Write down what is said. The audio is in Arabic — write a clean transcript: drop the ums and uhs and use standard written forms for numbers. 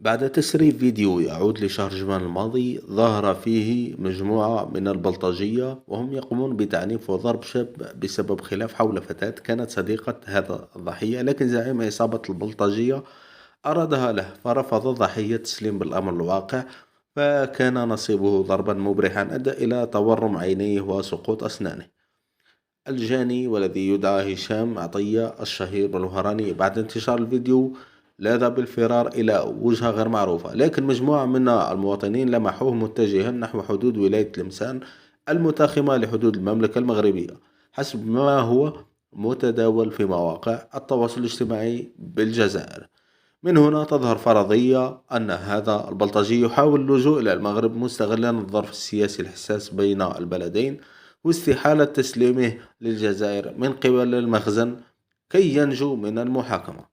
بعد تسريب فيديو يعود لشهر جوان الماضي ظهر فيه مجموعة من البلطجية وهم يقومون بتعنيف وضرب شاب بسبب خلاف حول فتاة كانت صديقة هذا الضحية، لكن زعيم عصابة البلطجية أرادها له فرفض الضحية التسليم بالأمر الواقع، فكان نصيبه ضربا مبرحا أدى إلى تورم عينيه وسقوط أسنانه. الجاني والذي يدعى هشام عطية الشهير بالوهراني بعد انتشار الفيديو لاذ بالفرار إلى وجهة غير معروفة، لكن مجموعة من المواطنين لمحوه متجها نحو حدود ولاية لمسان المتاخمة لحدود المملكة المغربية، حسب ما هو متداول في مواقع التواصل الاجتماعي بالجزائر. من هنا تظهر فرضية أن هذا البلطجي يحاول اللجوء إلى المغرب مستغلا الظرف السياسي الحساس بين البلدين واستحالة تسليمه للجزائر من قبل المخزن كي ينجو من المحاكمة.